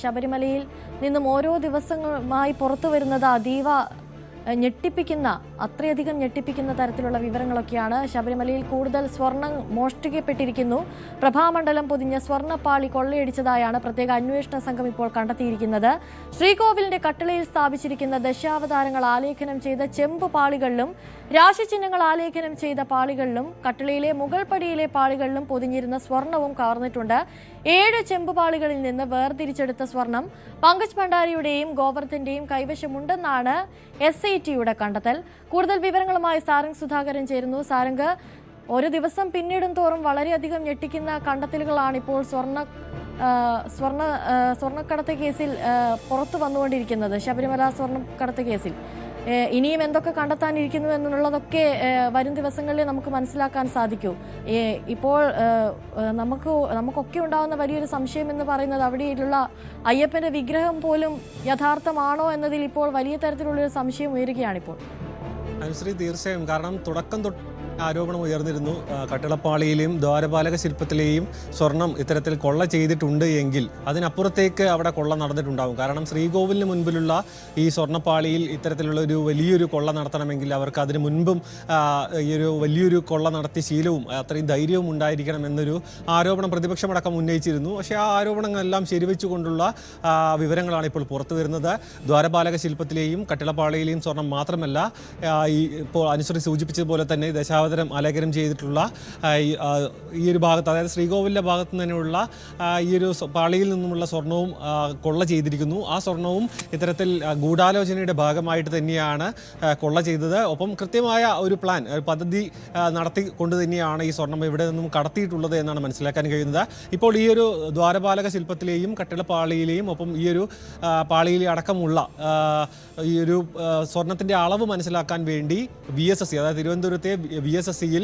ശബരിമലയിൽ നിന്നും ഓരോ ദിവസങ്ങളുമായി പുറത്തു വരുന്നത് അതീവ ഞെട്ടിപ്പിക്കുന്ന അത്രയധികം ഞെട്ടിപ്പിക്കുന്ന തരത്തിലുള്ള വിവരങ്ങളൊക്കെയാണ്. ശബരിമലയിൽ കൂടുതൽ സ്വർണം മോഷ്ടിക്കപ്പെട്ടിരിക്കുന്നു. പ്രഭാമണ്ഡലം പൊതിഞ്ഞ സ്വർണ്ണപ്പാളി കൊള്ളയടിച്ചതായാണ് പ്രത്യേക അന്വേഷണ സംഘം ഇപ്പോൾ കണ്ടെത്തിയിരിക്കുന്നത്. ശ്രീകോവിലിന്റെ കട്ടിളയിൽ സ്ഥാപിച്ചിരിക്കുന്ന ദശാവതാരങ്ങൾ ആലേഖനം ചെയ്ത ചെമ്പ് പാളികളിലും രാശിചിഹ്നങ്ങൾ ആലേഖനം ചെയ്ത പാളികളിലും കട്ടിളയിലെ മുകൾ പടിയിലെ പാളികളിലും പൊതിഞ്ഞിരുന്ന സ്വർണവും കവർന്നിട്ടുണ്ട്. 7 ചെമ്പുപാളികളിൽ നിന്ന് വേർതിരിച്ചെടുത്ത സ്വർണം പങ്കജ് ഭണ്ഡാരിയുടെയും ഗോവർദ്ധന്റെയും കൈവശമുണ്ടെന്നാണ് SITയുടെ കണ്ടെത്തൽ. കൂടുതൽ വിവരങ്ങളുമായി സാരംഗ് സുധാകരൻ ചേരുന്നു. സാരംഗ്, ഒരു ദിവസം പിന്നിടും തോറും വളരെയധികം ഞെട്ടിക്കുന്ന കണ്ടെത്തലുകളാണ് ഇപ്പോൾ സ്വർണ്ണക്കടത്ത് കേസിൽ പുറത്തു വന്നുകൊണ്ടിരിക്കുന്നത്. ശബരിമല സ്വർണ്ണക്കടത്ത് കേസിൽ ഇനിയും എന്തൊക്കെ കണ്ടെത്താനിരിക്കുന്നു എന്നുള്ളതൊക്കെ വരും ദിവസങ്ങളിൽ നമുക്ക് മനസ്സിലാക്കാൻ സാധിക്കൂ. ഇപ്പോൾ നമുക്കൊക്കെ ഉണ്ടാകുന്ന വലിയൊരു സംശയം എന്ന് പറയുന്നത് അവിടെയുള്ള അയ്യപ്പന്റെ വിഗ്രഹം പോലും യഥാർത്ഥമാണോ എന്നതിൽ ഇപ്പോൾ വലിയ തരത്തിലുള്ളൊരു സംശയം ഉയരുകയാണിപ്പോൾ. അനുശ്രീ, തീർച്ചയായും. കാരണം തുടക്കം തൊട്ട് ആരോപണം ഉയർന്നിരുന്നു. കട്ടിളപ്പാളിയിലെയും ദ്വാരപാലക ശില്പത്തിലെയും സ്വർണം ഇത്തരത്തിൽ കൊള്ള ചെയ്തിട്ടുണ്ട് എങ്കിൽ അതിനപ്പുറത്തേക്ക് അവിടെ കൊള്ള നടന്നിട്ടുണ്ടാകും. കാരണം ശ്രീകോവിലിന് മുൻപിലുള്ള ഈ സ്വർണ്ണപ്പാളിയിൽ ഇത്തരത്തിലുള്ള ഒരു വലിയൊരു കൊള്ള നടത്തണമെങ്കിൽ അവർക്ക് അതിന് മുൻപും ഈ ഒരു വലിയൊരു കൊള്ള നടത്തിയ ശീലവും അത്രയും ധൈര്യവും ഉണ്ടായിരിക്കണം എന്നൊരു ആരോപണം പ്രതിപക്ഷമടക്കം ഉന്നയിച്ചിരുന്നു. പക്ഷേ ആ ആരോപണങ്ങളെല്ലാം ശരിവെച്ചുകൊണ്ടുള്ള വിവരങ്ങളാണ് ഇപ്പോൾ പുറത്തു വരുന്നത്. ദ്വാരപാലക ശില്പത്തിലെയും കട്ടിളപ്പാളിയിലെയും സ്വർണം മാത്രമല്ല, ഇപ്പോൾ അനുശ്രീ സൂചിപ്പിച്ചതുപോലെ തന്നെ ദശാവതാരം ആലേഖനം ചെയ്തിട്ടുള്ള ഈ ഒരു ഭാഗത്ത്, അതായത് ശ്രീകോവിലിൻ്റെ ഭാഗത്ത് തന്നെയുള്ള ഈ ഒരു പാളിയിൽ നിന്നുമുള്ള സ്വർണവും കൊള്ള ചെയ്തിരിക്കുന്നു. ആ സ്വർണവും ഇത്തരത്തിൽ ഗൂഢാലോചനയുടെ ഭാഗമായിട്ട് തന്നെയാണ് കൊള്ള ചെയ്തത്. ഒപ്പം കൃത്യമായ ഒരു പ്ലാൻ, പദ്ധതി നടത്തിക്കൊണ്ട് തന്നെയാണ് ഈ സ്വർണം ഇവിടെ നിന്നും കടത്തിയിട്ടുള്ളത് എന്നാണ് മനസ്സിലാക്കാൻ കഴിയുന്നത്. ഇപ്പോൾ ഈ ഒരു ദ്വാരപാലക ശില്പത്തിലെയും കട്ടിളപ്പാളിയിലെയും ഒപ്പം ഈ ഒരു പാളിയിലെ അടക്കമുള്ള ഈ ഒരു സ്വർണത്തിൻ്റെ അളവ് മനസ്സിലാക്കാൻ വേണ്ടി VSSC, അതായത് തിരുവനന്തപുരത്തെ VSSCയിൽ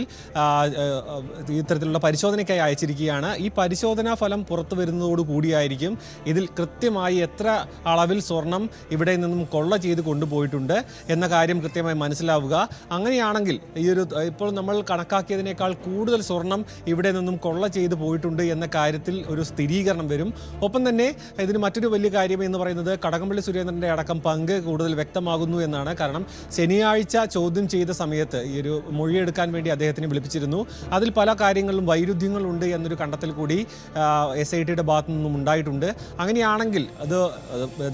ഇത്തരത്തിലുള്ള പരിശോധനയ്ക്കായി അയച്ചിരിക്കുകയാണ്. ഈ പരിശോധനാ ഫലം പുറത്തു വരുന്നതോടുകൂടിയായിരിക്കും ഇതിൽ കൃത്യമായി എത്ര അളവിൽ സ്വർണം ഇവിടെ നിന്നും കൊള്ള ചെയ്ത് കൊണ്ടുപോയിട്ടുണ്ട് എന്ന കാര്യം കൃത്യമായി മനസ്സിലാവുക. അങ്ങനെയാണെങ്കിൽ ഈ ഒരു ഇപ്പോൾ നമ്മൾ കണക്കാക്കിയതിനേക്കാൾ കൂടുതൽ സ്വർണം ഇവിടെ നിന്നും കൊള്ള ചെയ്ത് പോയിട്ടുണ്ട് എന്ന കാര്യത്തിൽ ഒരു സ്ഥിരീകരണം വരും. ഒപ്പം തന്നെ ഇതിന് മറ്റൊരു വലിയ കാര്യം എന്ന് പറയുന്നത് കടകംപള്ളി സുരേന്ദ്രൻ്റെ അടക്കം പങ്ക് കൂടുതൽ വ്യക്തമാകുന്നു എന്നാണ്. കാരണം ശനിയാഴ്ച ചോദ്യം ചെയ്ത സമയത്ത് ഈ ഒരു മൊഴിയെടുക്കാൻ വേണ്ടി അദ്ദേഹത്തിനെ വിളിപ്പിച്ചിരുന്നു. അതിൽ പല കാര്യങ്ങളിലും വൈരുദ്ധ്യങ്ങളുണ്ട് എന്നൊരു കണ്ടെത്തൽ കൂടി SITയുടെ ഭാഗത്തു നിന്നും ഉണ്ടായിട്ടുണ്ട്. അങ്ങനെയാണെങ്കിൽ അത്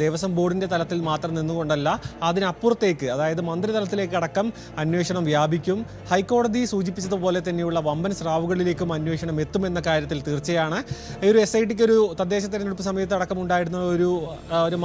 ദേവസ്വം ബോർഡിൻ്റെ തലത്തിൽ മാത്രം നിന്നുകൊണ്ടല്ല, അതിനപ്പുറത്തേക്ക്, അതായത് മന്ത്രിതലത്തിലേക്ക് അടക്കം അന്വേഷണം വ്യാപിക്കും. ഹൈക്കോടതി സൂചിപ്പിച്ചതുപോലെ തന്നെയുള്ള വമ്പൻ സ്രാവുകളിലേക്കും അന്വേഷണം എത്തുമെന്ന കാര്യത്തിൽ തീർച്ചയാണ്. ഈ ഒരു SITക്ക് ഒരു തദ്ദേശ തെരഞ്ഞെടുപ്പ് സമയത്ത് അടക്കം ഉണ്ടായിരുന്ന ഒരു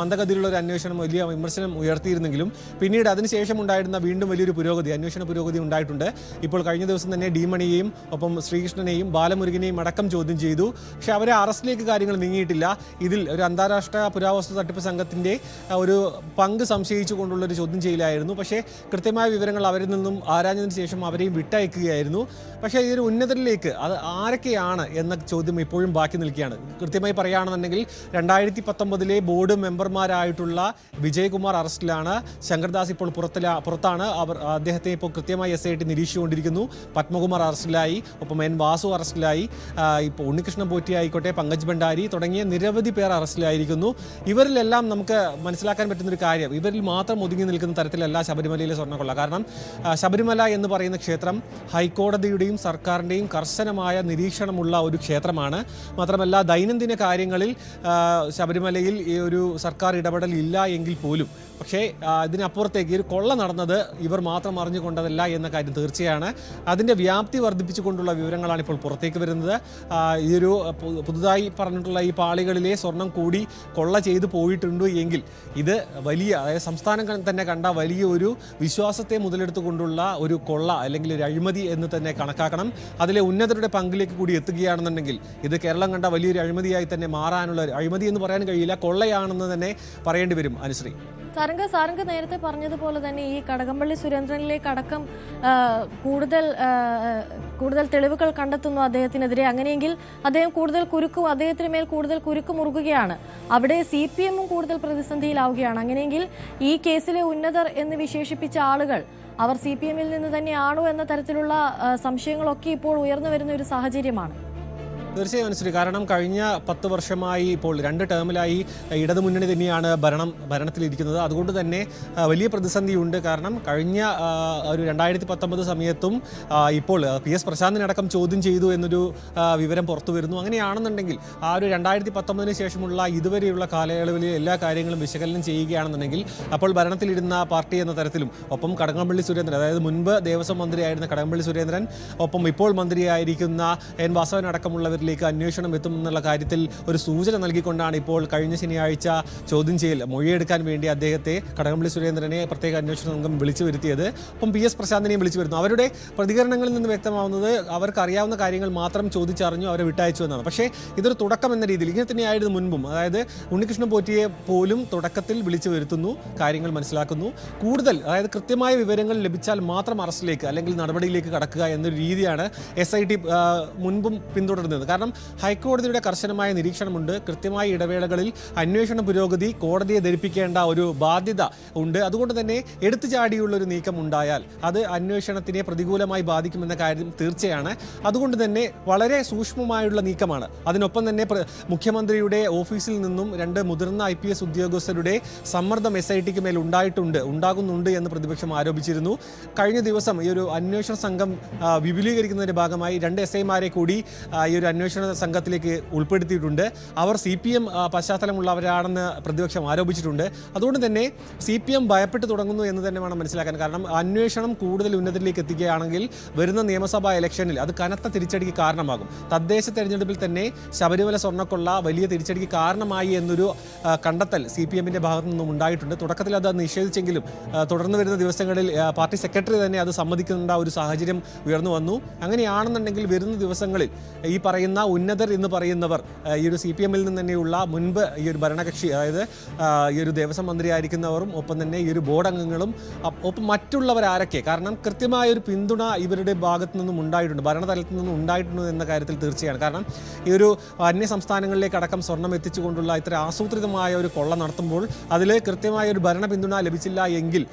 മന്ദഗതിയിലുള്ള ഒരു അന്വേഷണം വലിയ വിമർശനം ഉയർത്തിയിരുന്നെങ്കിലും പിന്നീട് അതിനുശേഷം ഉണ്ടായിരുന്ന വീണ്ടും വലിയൊരു അന്വേഷണ പുരോഗതി ഉണ്ടായിട്ടുണ്ട്. ഇപ്പോൾ കഴിഞ്ഞ ദിവസം തന്നെ ഡി മണിയെയും ഒപ്പം ശ്രീകൃഷ്ണനെയും ബാലമുരുകനെയും അടക്കം ചോദ്യം ചെയ്തു. പക്ഷെ അവരെ അറസ്റ്റിലേക്ക് കാര്യങ്ങൾ നീങ്ങിയിട്ടില്ല. ഇതിൽ ഒരു അന്താരാഷ്ട്ര പുരാവസ്തു തട്ടിപ്പ് സംഘത്തിൻ്റെ ഒരു പങ്ക് സംശയിച്ചുകൊണ്ടുള്ളൊരു ചോദ്യം ചെയ്യലായിരുന്നു. പക്ഷേ കൃത്യമായ വിവരങ്ങൾ അവരിൽ നിന്നും ആരാഞ്ഞതിന് ശേഷം അവരെയും വിട്ടയക്കുകയായിരുന്നു. പക്ഷേ ഈ ഒരു ഉന്നതരിലേക്ക് അത് ആരൊക്കെയാണ് എന്ന ചോദ്യം ഇപ്പോഴും ബാക്കി നിൽക്കുകയാണ്. കൃത്യമായി പറയുകയാണെന്നുണ്ടെങ്കിൽ 2019 ബോർഡ് മെമ്പർമാരായിട്ടുള്ള വിജയകുമാർ അറസ്റ്റിലാണ്. ശങ്കർദാസ് ഇപ്പോൾ പുറത്താണ്. അദ്ദേഹത്തെ ഇപ്പോൾ കൃത്യമായി SIT നിരീക്ഷിച്ചുകൊണ്ടിരിക്കുന്നു. പത്മകുമാർ അറസ്റ്റിലായി, ഒപ്പം N വാസു അറസ്റ്റിലായി, ഇപ്പോൾ ഉണ്ണികൃഷ്ണൻ പോറ്റി ആയിക്കോട്ടെ, പങ്കജ് ഭണ്ഡാരി തുടങ്ങിയ നിരവധി പേർ അറസ്റ്റിലായിരിക്കുന്നു. ഇവരിലെല്ലാം നമുക്ക് മനസ്സിലാക്കാൻ പറ്റുന്നൊരു കാര്യം, ഇവരിൽ മാത്രം ഒതുങ്ങി നിൽക്കുന്ന തരത്തിലല്ല ശബരിമലയിലെ സ്വർണ്ണക്കൊള്ള. കാരണം ശബരിമല എന്ന് പറയുന്ന ക്ഷേത്രം ഹൈക്കോടതിയുടെയും സർക്കാരിൻ്റെയും കർശനമായ നിരീക്ഷണമുള്ള ഒരു ക്ഷേത്രമാണ്. മാത്രമല്ല ദൈനംദിന കാര്യങ്ങളിൽ ശബരിമലയിൽ ഈ ഒരു സർക്കാർ ഇടപെടൽ ഇല്ല എങ്കിൽ പോലും, പക്ഷേ ഇതിനപ്പുറത്തേക്ക് ഒരു കൊള്ള നടന്നത് ഇവർ മാത്രം അറിഞ്ഞുകൊണ്ടതല്ല എന്ന കാര്യം തീർച്ചയാണ്. അതിൻ്റെ വ്യാപ്തി വർദ്ധിപ്പിച്ചുകൊണ്ടുള്ള വിവരങ്ങളാണ് ഇപ്പോൾ പുറത്തേക്ക് വരുന്നത്. ഈ ഒരു പുതുതായി പറഞ്ഞിട്ടുള്ള ഈ പാളികളിലെ സ്വർണം കൂടി കൊള്ള ചെയ്തു പോയിട്ടുണ്ട് എങ്കിൽ ഇത് വലിയ, അതായത് സംസ്ഥാനം തന്നെ കണ്ട വലിയ ഒരു വിശ്വാസത്തെ മുതലെടുത്തുകൊണ്ടുള്ള ഒരു കൊള്ള അല്ലെങ്കിൽ ഒരു അഴിമതി എന്ന് തന്നെ കണക്കാക്കണം. അതിലെ ഉന്നതരുടെ പങ്കിലേക്ക് കൂടി എത്തുകയാണെന്നുണ്ടെങ്കിൽ ഇത് കേരളം കണ്ട വലിയൊരു അഴിമതിയായി തന്നെ മാറാനുള്ള, അഴിമതി എന്ന് പറയാൻ കഴിയില്ല, കൊള്ളയാണെന്ന് തന്നെ പറയേണ്ടി വരും. അനുശ്രീ, സാരംഗ് നേരത്തെ പറഞ്ഞതുപോലെ തന്നെ ഈ കടകംപള്ളി സുരേന്ദ്രനിലേക്ക് അടക്കം കൂടുതൽ തെളിവുകൾ കണ്ടെത്തുന്നു അദ്ദേഹത്തിനെതിരെ. അങ്ങനെയെങ്കിൽ അദ്ദേഹത്തിന് മേൽ കൂടുതൽ കുരുക്ക് മുറുകുകയാണ്. അവിടെ CPM കൂടുതൽ പ്രതിസന്ധിയിലാവുകയാണ്. അങ്ങനെയെങ്കിൽ ഈ കേസിലെ ഉന്നതർ എന്ന് വിശേഷിപ്പിച്ച ആളുകൾ അവർ CPM-ൽ നിന്ന് തന്നെയാണോ എന്ന തരത്തിലുള്ള സംശയങ്ങളൊക്കെ ഇപ്പോൾ ഉയർന്നു വരുന്ന ഒരു സാഹചര്യമാണ്. തീർച്ചയായും അനുസരിച്ച് കാരണം കഴിഞ്ഞ 10 വർഷമായി ഇപ്പോൾ 2 ടേമിലായി ഇടതുമുന്നണി തന്നെയാണ് ഭരണത്തിലിരിക്കുന്നത്. അതുകൊണ്ട് തന്നെ വലിയ പ്രതിസന്ധിയുണ്ട്. കാരണം കഴിഞ്ഞ ഒരു 2019 സമയത്തും ഇപ്പോൾ PS പ്രശാന്തിനടക്കം ചോദ്യം ചെയ്തു എന്നൊരു വിവരം പുറത്തു വരുന്നു. അങ്ങനെയാണെന്നുണ്ടെങ്കിൽ ആ ഒരു 2019 ശേഷമുള്ള ഇതുവരെയുള്ള കാലയളവിൽ എല്ലാ കാര്യങ്ങളും വിശകലനം ചെയ്യുകയാണെന്നുണ്ടെങ്കിൽ അപ്പോൾ ഭരണത്തിലിരുന്ന പാർട്ടി എന്ന തരത്തിലും ഒപ്പം കടകംപള്ളി സുരേന്ദ്രൻ, അതായത് മുൻപ് ദേവസ്വം മന്ത്രിയായിരുന്ന കടകംപള്ളി സുരേന്ദ്രൻ, ഒപ്പം ഇപ്പോൾ മന്ത്രിയായിരിക്കുന്ന എൻ വാസവൻ അടക്കമുള്ളവരിലേക്ക് അന്വേഷണം എത്തുമെന്നുള്ള കാര്യത്തിൽ ഒരു സൂചന നൽകിക്കൊണ്ടാണ് ഇപ്പോൾ കഴിഞ്ഞ ശനിയാഴ്ച ചോദ്യം ചെയ്യൽ മൊഴിയെടുക്കാൻ വേണ്ടി അദ്ദേഹത്തെ കടകംപള്ളി സുരേന്ദ്രനെ പ്രത്യേക അന്വേഷണ സംഘം വിളിച്ചു വരുത്തിയത്. ഒപ്പം PS പ്രശാന്തിനെയും വിളിച്ചു വരുന്നു. അവരുടെ പ്രതികരണങ്ങളിൽ നിന്ന് വ്യക്തമാവുന്നത് അവർക്ക് അറിയാവുന്ന കാര്യങ്ങൾ മാത്രം ചോദിച്ചറിഞ്ഞു അവരെ വിട്ടയച്ചു എന്നാണ്. പക്ഷേ ഇതൊരു തുടക്കം എന്ന രീതിയിൽ ഇങ്ങനെ തന്നെയായിരുന്നു മുൻപും. അതായത് ഉണ്ണികൃഷ്ണൻ പോറ്റിയെ പോലും തുടക്കത്തിൽ വിളിച്ചു വരുത്തുന്നു, കാര്യങ്ങൾ മനസ്സിലാക്കുന്നു, കൂടുതൽ അതായത് കൃത്യമായ വിവരങ്ങൾ ലഭിച്ചാൽ മാത്രം അറസ്റ്റിലേക്ക് അല്ലെങ്കിൽ നടപടിയിലേക്ക് കടക്കുക എന്നൊരു രീതിയാണ് SIT മുൻപും പിന്തുടരുന്നത്. കാരണം ഹൈക്കോടതിയുടെ കർശനമായ നിരീക്ഷണമുണ്ട്. കൃത്യമായ ഇടവേളകളിൽ അന്വേഷണ പുരോഗതി കോടതിയെ ധരിപ്പിക്കേണ്ട ഒരു ബാധ്യത ഉണ്ട്. അതുകൊണ്ട് തന്നെ എടുത്തുചാടിയുള്ള ഒരു നീക്കം ഉണ്ടായാൽ അത് അന്വേഷണത്തിനെ പ്രതികൂലമായി ബാധിക്കുമെന്ന കാര്യം തീർച്ചയാണ്. അതുകൊണ്ട് തന്നെ വളരെ സൂക്ഷ്മമായുള്ള നീക്കമാണ്. അതിനൊപ്പം തന്നെ മുഖ്യമന്ത്രിയുടെ ഓഫീസിൽ നിന്നും 2 മുതിർന്ന IPS ഉദ്യോഗസ്ഥരുടെ സമ്മർദ്ദം SITക്ക് മേൽ ഉണ്ടാകുന്നുണ്ട് എന്ന് പ്രതിപക്ഷം ആരോപിച്ചിരുന്നു. കഴിഞ്ഞ ദിവസം ഈ ഒരു അന്വേഷണ സംഘം വിപുലീകരിക്കുന്നതിന്റെ ഭാഗമായി 2 SIമാരെ കൂടി ഈ ഒരു അന്വേഷണ സംഘത്തിലേക്ക് ഉൾപ്പെടുത്തിയിട്ടുണ്ട്. അവർ CPM പശ്ചാത്തലമുള്ളവരാണെന്ന് പ്രതിപക്ഷം ആരോപിച്ചിട്ടുണ്ട്. അതുകൊണ്ട് തന്നെ CPM ഭയപ്പെട്ടു തുടങ്ങുന്നു എന്ന് തന്നെ വേണം മനസ്സിലാക്കാൻ. കാരണം അന്വേഷണം കൂടുതൽ ഉന്നതരിലേക്ക് എത്തിക്കുകയാണെങ്കിൽ വരുന്ന നിയമസഭാ ഇലക്ഷനിൽ അത് കനത്ത തിരിച്ചടിക്ക് കാരണമാകും. തദ്ദേശ തെരഞ്ഞെടുപ്പിൽ തന്നെ ശബരിമല സ്വർണ്ണക്കൊള്ള വലിയ തിരിച്ചടിക്ക് കാരണമായി എന്നൊരു കണ്ടെത്തൽ CPMന്റെ ഭാഗത്തു നിന്നും ഉണ്ടായിട്ടുണ്ട്. തുടക്കത്തിൽ അത് നിഷേധിച്ചെങ്കിലും തുടർന്ന് വരുന്ന ദിവസങ്ങളിൽ പാർട്ടി സെക്രട്ടറി തന്നെ അത് സമ്മതിക്കേണ്ട ഒരു സാഹചര്യം ഉയർന്നു വന്നു. അങ്ങനെയാണെന്നുണ്ടെങ്കിൽ വരുന്ന ദിവസങ്ങളിൽ ഈ പറയുന്ന ഉന്നതർ എന്ന് പറയുന്നവർ ഈ ഒരു CPMൽ നിന്ന് തന്നെയുള്ള മുൻപ് ഈ ഒരു ഭരണകക്ഷി, അതായത് ഈ ഒരു ദേവസ്വം മന്ത്രിയായിരിക്കുന്നവരും ഒപ്പം തന്നെ ഈ ഒരു ബോർഡ് അംഗങ്ങളും ഒപ്പം മറ്റുള്ളവർ ആരൊക്കെ, കാരണം കൃത്യമായ ഒരു പിന്തുണ ഇവരുടെ ഭാഗത്തു നിന്നും ഉണ്ടായിട്ടുണ്ട്, ഭരണതലത്തിൽ നിന്നും ഉണ്ടായിട്ടുണ്ട് എന്ന കാര്യത്തിൽ തീർച്ചയാണ്. കാരണം ഈ ഒരു അന്യ സംസ്ഥാനങ്ങളിലേക്ക് അടക്കം സ്വർണം എത്തിച്ചുകൊണ്ടുള്ള ഇത്ര ആസൂത്രിതമായ ഒരു കൊള്ള നടത്തുമ്പോൾ അതിൽ കൃത്യമായ ഒരു ഭരണ പിന്തുണ ലഭിച്ചില്ല എങ്കിൽ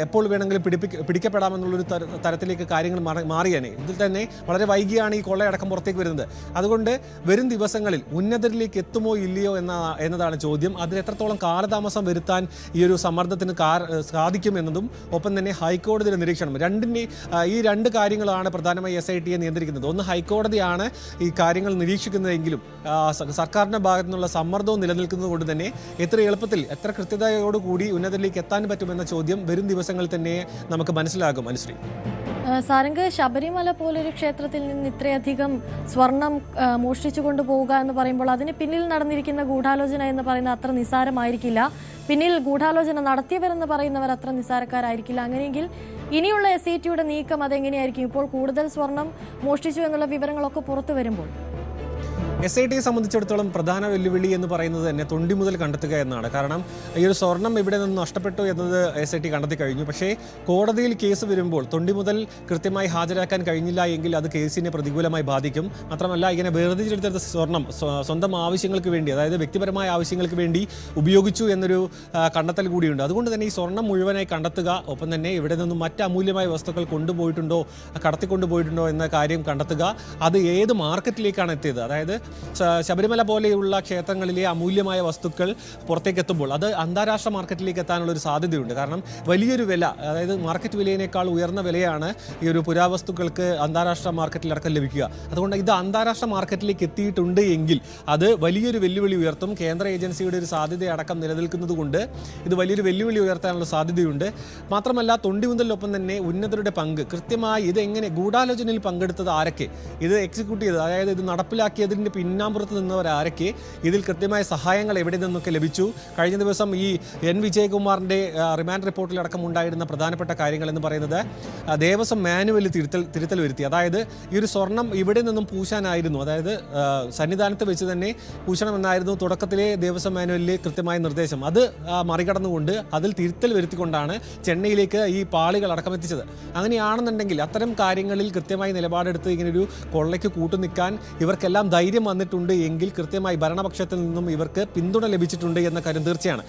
എപ്പോൾ വേണമെങ്കിലും പിടിക്കപ്പെടാമെന്നുള്ളൊരു തരത്തിലേക്ക് കാര്യങ്ങൾ മാറിയാണ്. ഇതിൽ തന്നെ വളരെ വൈകിയാണ് ഈ കൊള്ളയടക്കം പുറത്തേക്ക് വരുന്നത്. അതുകൊണ്ട് വരും ദിവസങ്ങളിൽ ഉന്നതരിലേക്ക് എത്തുമോ ഇല്ലയോ എന്നതാണ് ചോദ്യം. അതിൽ എത്രത്തോളം കാലതാമസം വരുത്താൻ ഈ ഒരു സമ്മർദ്ദത്തിന് സാധിക്കുമെന്നതും ഒപ്പം തന്നെ ഹൈക്കോടതിയുടെ നിരീക്ഷണം, ഈ 2 കാര്യങ്ങളാണ് പ്രധാനമായി SITയെ നിയന്ത്രിക്കുന്നത്. ഒന്ന്, ഹൈക്കോടതിയാണ് ഈ കാര്യങ്ങൾ നിരീക്ഷിക്കുന്നതെങ്കിലും സർക്കാരിൻ്റെ ഭാഗത്തു നിന്നുള്ള സമ്മർദ്ദവും നിലനിൽക്കുന്നത് കൊണ്ട് തന്നെ എത്ര എളുപ്പത്തിൽ എത്ര കൃത്യതയോടുകൂടി ഉന്നതരിലേക്ക് എത്താൻ പറ്റുമെന്ന ചോദ്യം വരും ദിവസങ്ങളിൽ തന്നെ നമുക്ക് മനസ്സിലാകും. അനുശ്രീ, സാരംഗ്, ശബരിമല പോലൊരു ക്ഷേത്രത്തിൽ നിന്ന് ഇത്രയധികം സ്വർണം മോഷ്ടിച്ചു കൊണ്ടുപോവുക എന്ന് പറയുമ്പോൾ അതിന് പിന്നിൽ നടന്നിരിക്കുന്ന ഗൂഢാലോചന എന്ന് പറയുന്നത് അത്ര നിസ്സാരമായിരിക്കില്ല. പിന്നിൽ ഗൂഢാലോചന നടത്തിയവരെന്ന് പറയുന്നവർ അത്ര നിസ്സാരക്കാരായിരിക്കില്ല. അങ്ങനെയെങ്കിൽ ഇനിയുള്ള SITയുടെ നീക്കം അതെങ്ങനെയായിരിക്കും? ഇപ്പോൾ കൂടുതൽ സ്വർണം മോഷ്ടിച്ചു എന്നുള്ള വിവരങ്ങളൊക്കെ പുറത്തു വരുമ്പോൾ SITയെ സംബന്ധിച്ചിടത്തോളം പ്രധാന വെല്ലുവിളി എന്ന് പറയുന്നത് തന്നെ തൊണ്ടി മുതൽ കണ്ടെത്തുക എന്നാണ്. കാരണം ഈ ഒരു സ്വർണം ഇവിടെ നിന്ന് നഷ്ടപ്പെട്ടു എന്നത് SIT കണ്ടെത്തി കഴിഞ്ഞു. പക്ഷേ കോടതിയിൽ കേസ് വരുമ്പോൾ തൊണ്ടി മുതൽ കൃത്യമായി ഹാജരാക്കാൻ കഴിഞ്ഞില്ല എങ്കിൽ അത് കേസിനെ പ്രതികൂലമായി ബാധിക്കും. മാത്രമല്ല, ഇങ്ങനെ വേർതിരിച്ചെടുത്ത സ്വർണം സ്വന്തം ആവശ്യങ്ങൾക്ക് വേണ്ടി, അതായത് വ്യക്തിപരമായ ആവശ്യങ്ങൾക്ക് വേണ്ടി ഉപയോഗിച്ചു എന്നൊരു കണ്ടെത്തൽ കൂടിയുണ്ട്. അതുകൊണ്ട് തന്നെ ഈ സ്വർണം മുഴുവനായി കണ്ടെത്തുക, ഒപ്പം തന്നെ ഇവിടെ നിന്നും മറ്റ് അമൂല്യമായ വസ്തുക്കൾ കൊണ്ടുപോയിട്ടുണ്ടോ, കടത്തിക്കൊണ്ടുപോയിട്ടുണ്ടോ എന്ന കാര്യം കണ്ടെത്തുക. അത് ഏത് മാർക്കറ്റിലേക്കാണ് എത്തിയത്, അതായത് ശബരിമല പോലെയുള്ള ക്ഷേത്രങ്ങളിലെ അമൂല്യമായ വസ്തുക്കൾ പുറത്തേക്ക് എത്തുമ്പോൾ അത് അന്താരാഷ്ട്ര മാർക്കറ്റിലേക്ക് എത്താനുള്ള ഒരു സാധ്യതയുണ്ട്. കാരണം വലിയൊരു വില, അതായത് മാർക്കറ്റ് വിലയേക്കാൾ ഉയർന്ന വിലയാണ് ഈ ഒരു പുരാവസ്തുക്കൾക്ക് അന്താരാഷ്ട്ര മാർക്കറ്റിലടക്കം ലഭിക്കുക. അതുകൊണ്ട് ഇത് അന്താരാഷ്ട്ര മാർക്കറ്റിലേക്ക് എത്തിയിട്ടുണ്ട് എങ്കിൽ അത് വലിയൊരു വെല്ലുവിളി ഉയർത്തും. കേന്ദ്ര ഏജൻസിയുടെ ഒരു സാധ്യതയടക്കം നിലനിൽക്കുന്നത് കൊണ്ട് ഇത് വലിയൊരു വെല്ലുവിളി ഉയർത്താനുള്ള സാധ്യതയുണ്ട്. മാത്രമല്ല, തൊണ്ടി മുതലിനൊപ്പം തന്നെ ഉന്നതരുടെ പങ്ക് കൃത്യമായി, ഇതെങ്ങനെ ഗൂഢാലോചനയിൽ പങ്കെടുത്തത് ആരൊക്കെ, ഇത് എക്സിക്യൂട്ട് ചെയ്തത്, അതായത് ഇത് നടപ്പിലാക്കിയതിൻ്റെ പിന്നാമ്പുറത്ത് നിന്നവരാരൊക്കെ, ഇതിൽ കൃത്യമായ സഹായങ്ങൾ എവിടെ നിന്നൊക്കെ ലഭിച്ചു. കഴിഞ്ഞ ദിവസം ഈ N. വിജയകുമാറിൻ്റെ റിമാൻഡ് റിപ്പോർട്ടിലടക്കം ഉണ്ടായിരുന്ന പ്രധാനപ്പെട്ട കാര്യങ്ങൾ എന്ന് പറയുന്നത് ദേവസ്വം മാനുവലിൽ തിരുത്തൽ വരുത്തി. അതായത് ഈ ഒരു സ്വർണം ഇവിടെ നിന്നും പൂശാനായിരുന്നു, അതായത് സന്നിധാനത്ത് വെച്ച് തന്നെ പൂശണമെന്നായിരുന്നു തുടക്കത്തിലെ ദേവസ്വം മാനുവലിലെ കൃത്യമായ നിർദ്ദേശം. അത് മറികടന്നുകൊണ്ട് അതിൽ തിരുത്തൽ വരുത്തിക്കൊണ്ടാണ് ചെന്നൈയിലേക്ക് ഈ പാളികൾ അടക്കം എത്തിച്ചത്. അങ്ങനെയാണെന്നുണ്ടെങ്കിൽ അത്തരം കാര്യങ്ങളിൽ കൃത്യമായി നിലപാടെടുത്ത് ഇങ്ങനൊരു കൊള്ളയ്ക്ക് കൂട്ടുനിൽക്കാൻ ഇവർക്കെല്ലാം ധൈര്യം വന്നിട്ടുണ്ട് എങ്കിൽ കൃത്യമായി ഭരണപക്ഷത്തിൽ നിന്നും ഇവർക്ക് പിന്തുണ ലഭിച്ചിട്ടുണ്ട് എന്ന കാര്യം തീർച്ചയാണ്.